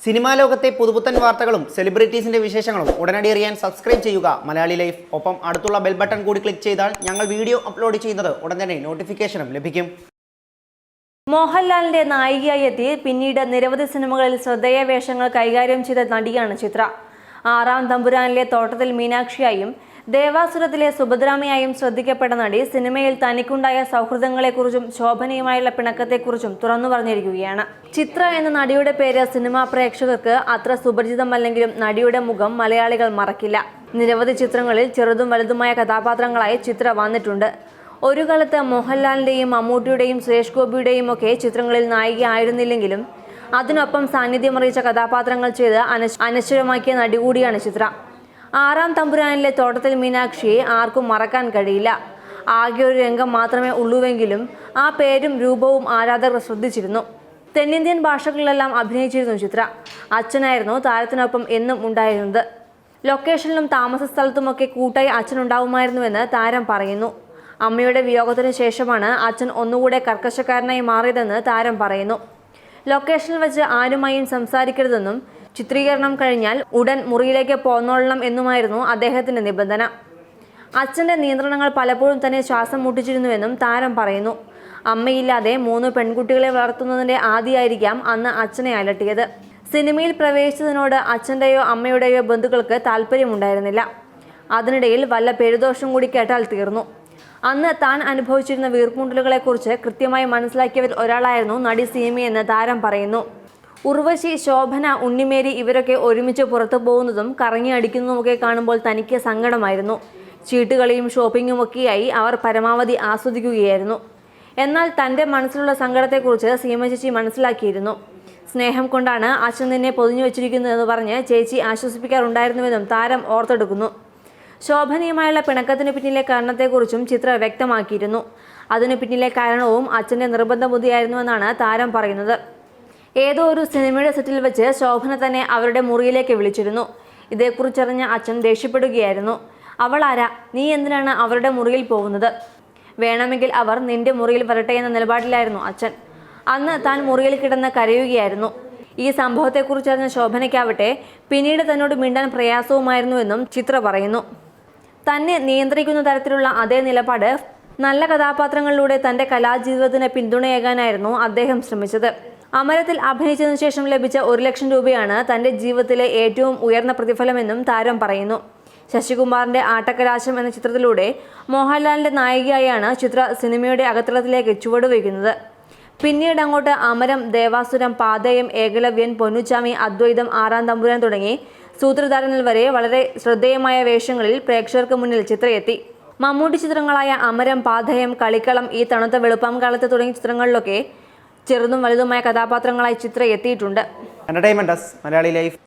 Cinema ലോകത്തെ പുതുപുത്തൻ വാർത്തകളും സെലിബ്രിറ്റീസിന്റെ വിശേഷങ്ങളും ഉടനടി അറിയാൻ സബ്സ്ക്രൈബ് ചെയ്യുക മലയാളി ലൈഫ്. ഒപ്പം അടുത്തുള്ള ബെൽ ബട്ടൺ കൂടി ക്ലിക്ക് ചെയ്താൽ ഞങ്ങൾ വീഡിയോ അപ്ലോഡ് ചെയ്യുന്നത് ഉടൻ തന്നെ നോട്ടിഫിക്കേഷനും ലഭിക്കും. മോഹൻലാലിന്റെ നായികയായി എത്തി പിന്നീട് നിരവധി സിനിമകളിൽ ശ്രദ്ധേയ വേഷങ്ങൾ കൈകാര്യം ചെയ്ത നടിയാണ് ചിത്ര. ആറാം തമ്പുരാനിലെ തോട്ടത്തിൽ മീനാക്ഷിയായും ദേവാസുരത്തിലെ സുഭദ്രാമയായും ശ്രദ്ധിക്കപ്പെട്ട നടി സിനിമയിൽ തനിക്കുണ്ടായ സൗഹൃദങ്ങളെക്കുറിച്ചും ശോഭനയുമായുള്ള പിണക്കത്തെക്കുറിച്ചും തുറന്നു പറഞ്ഞിരിക്കുകയാണ്. ചിത്ര എന്ന നടിയുടെ പേര് സിനിമാ പ്രേക്ഷകർക്ക് അത്ര സുപരിചിതമല്ലെങ്കിലും നടിയുടെ മുഖം മലയാളികൾ മറക്കില്ല. നിരവധി ചിത്രങ്ങളിൽ ചെറുതും വലുതുമായ കഥാപാത്രങ്ങളായി ചിത്ര വന്നിട്ടുണ്ട്. ഒരു കാലത്ത് മോഹൻലാലിന്റെയും മമ്മൂട്ടിയുടെയും സുരേഷ് ഗോപിയുടെയും ഒക്കെ ചിത്രങ്ങളിൽ നായിക ആയിരുന്നില്ലെങ്കിലും അതിനൊപ്പം സാന്നിധ്യമറിയിച്ച കഥാപാത്രങ്ങൾ ചെയ്ത് അനശ്വരമാക്കിയ നടി കൂടിയാണ് ചിത്ര. ആറാം തമ്പുരാനിലെ തോട്ടത്തിൽ മീനാക്ഷിയെ ആർക്കും മറക്കാൻ കഴിയില്ല. ആകെ ഒരു രംഗം മാത്രമേ ഉള്ളൂവെങ്കിലും ആ പേരും രൂപവും ആരാധകർ ശ്രദ്ധിച്ചിരുന്നു. തെന്നിന്ത്യൻ ഭാഷകളിലെല്ലാം അഭിനയിച്ചിരുന്നു ചിത്ര. അച്ഛനായിരുന്നു താരത്തിനൊപ്പം എന്നും ഉണ്ടായിരുന്നത്. ലൊക്കേഷനിലും താമസ സ്ഥലത്തുമൊക്കെ കൂട്ടായി അച്ഛനുണ്ടാവുമായിരുന്നുവെന്ന് താരം പറയുന്നു. അമ്മയുടെ വിയോഗത്തിന് ശേഷമാണ് അച്ഛൻ ഒന്നുകൂടെ കർക്കശക്കാരനായി മാറിയതെന്ന് താരം പറയുന്നു. ലൊക്കേഷനിൽ വെച്ച് ആരുമായും സംസാരിക്കരുതെന്നും ചിത്രീകരണം കഴിഞ്ഞാൽ ഉടൻ മുറിയിലേക്ക് പോന്നോളണം എന്നുമായിരുന്നു അദ്ദേഹത്തിന്റെ നിബന്ധന. അച്ഛന്റെ നിയന്ത്രണങ്ങൾ പലപ്പോഴും തന്നെ ശ്വാസം മുട്ടിച്ചിരുന്നുവെന്നും താരം പറയുന്നു. അമ്മയില്ലാതെ 3 പെൺകുട്ടികളെ വളർത്തുന്നതിന്റെ ആദിയായിരിക്കാം അന്ന് അച്ഛനെ അലട്ടിയത്. സിനിമയിൽ പ്രവേശിച്ചതിനോട് അച്ഛൻ്റെയോ അമ്മയുടെയോ ബന്ധുക്കൾക്ക് താല്പര്യമുണ്ടായിരുന്നില്ല. അതിനിടയിൽ വല്ല പെരുദോഷം കൂടി കേട്ടാൽ തീർന്നു. അന്ന് താൻ അനുഭവിച്ചിരുന്ന വീർപ്പുമുട്ടലുകളെക്കുറിച്ച് കൃത്യമായി മനസ്സിലാക്കിയവരിൽ ഒരാളായിരുന്നു നടി സീമയെന്ന് താരം പറയുന്നു. ഉർവശി, ശോഭന, ഉണ്ണിമേരി ഇവരൊക്കെ ഒരുമിച്ച് പുറത്തു പോകുന്നതും കറങ്ങി അടിക്കുന്നതുമൊക്കെ കാണുമ്പോൾ തനിക്ക് സങ്കടമായിരുന്നു. ചീട്ടുകളിയും ഷോപ്പിങ്ങുമൊക്കെയായി അവർ പരമാവധി ആസ്വദിക്കുകയായിരുന്നു. എന്നാൽ തൻ്റെ മനസ്സിലുള്ള സങ്കടത്തെക്കുറിച്ച് സീമ ചേച്ചി മനസ്സിലാക്കിയിരുന്നു. സ്നേഹം കൊണ്ടാണ് അച്ഛൻ നിന്നെ പൊതിഞ്ഞു വെച്ചിരിക്കുന്നതെന്ന് പറഞ്ഞ് ചേച്ചി ആശ്വസിപ്പിക്കാറുണ്ടായിരുന്നുവെന്നും താരം ഓർത്തെടുക്കുന്നു. ശോഭനയുമായുള്ള പിണക്കത്തിന് പിന്നിലെ കാരണത്തെക്കുറിച്ചും ചിത്ര വ്യക്തമാക്കിയിരുന്നു. അതിനു പിന്നിലെ കാരണവും അച്ഛൻ്റെ നിർബന്ധ ബുദ്ധിയായിരുന്നുവെന്നാണ് താരം പറയുന്നത്. ഏതോ ഒരു സിനിമയുടെ സെറ്റിൽ വെച്ച് ശോഭന തന്നെ അവരുടെ മുറിയിലേക്ക് വിളിച്ചിരുന്നു. ഇതേക്കുറിച്ചറിഞ്ഞ അച്ഛൻ ദേഷ്യപ്പെടുകയായിരുന്നു. അവൾ ആരാ? നീ എന്തിനാണ് അവരുടെ മുറിയിൽ പോകുന്നത്? വേണമെങ്കിൽ അവർ നിന്റെ മുറിയിൽ വരട്ടെ എന്ന നിലപാടിലായിരുന്നു അച്ഛൻ. അന്ന് താൻ മുറിയിൽ കിടന്ന് കരയുകയായിരുന്നു. ഈ സംഭവത്തെക്കുറിച്ചറിഞ്ഞ ശോഭനയ്ക്കാവട്ടെ പിന്നീട് തന്നോട് മിണ്ടാൻ പ്രയാസവുമായിരുന്നുവെന്നും ചിത്ര പറയുന്നു. തന്നെ നിയന്ത്രിക്കുന്ന തരത്തിലുള്ള അതേ നിലപാട് നല്ല കഥാപാത്രങ്ങളിലൂടെ തൻ്റെ കലാജീവിതത്തിന് പിന്തുണയേകാനായിരുന്നു അദ്ദേഹം ശ്രമിച്ചത്. അമരത്തിൽ അഭിനയിച്ചതിനു ശേഷം ലഭിച്ച 1 ലക്ഷം രൂപയാണ് തൻ്റെ ജീവിതത്തിലെ ഏറ്റവും ഉയർന്ന പ്രതിഫലമെന്നും താരം പറയുന്നു. ശശികുമാറിന്റെ ആട്ടക്കലാശം എന്ന ചിത്രത്തിലൂടെ മോഹൻലാലിന്റെ നായികയായാണ് ചിത്ര സിനിമയുടെ അകത്തളത്തിലേക്ക് ചുവടുവയ്ക്കുന്നത്. പിന്നീട് അങ്ങോട്ട് അമരം, ദേവാസുരം, പാതയം, ഏകലവ്യൻ, പൊന്നുച്ചാമി, അദ്വൈതം, ആറാം തമ്പുരാൻ തുടങ്ങി സൂത്രധാരനിൽ വരെ വളരെ ശ്രദ്ധേയമായ വേഷങ്ങളിൽ പ്രേക്ഷകർക്ക് മുന്നിൽ ചിത്രയെത്തി. മമ്മൂട്ടി ചിത്രങ്ങളായ അമരം, പാതയം, കളിക്കളം, ഈ തണുത്ത വെളുപ്പാം കാലത്ത് തുടങ്ങിയ ചിത്രങ്ങളിലൊക്കെ ചെറുതും വലുതുമായ കഥാപാത്രങ്ങളായി ചിത്ര എത്തിയിട്ടുണ്ട്. Entertainment desk, Malayali life.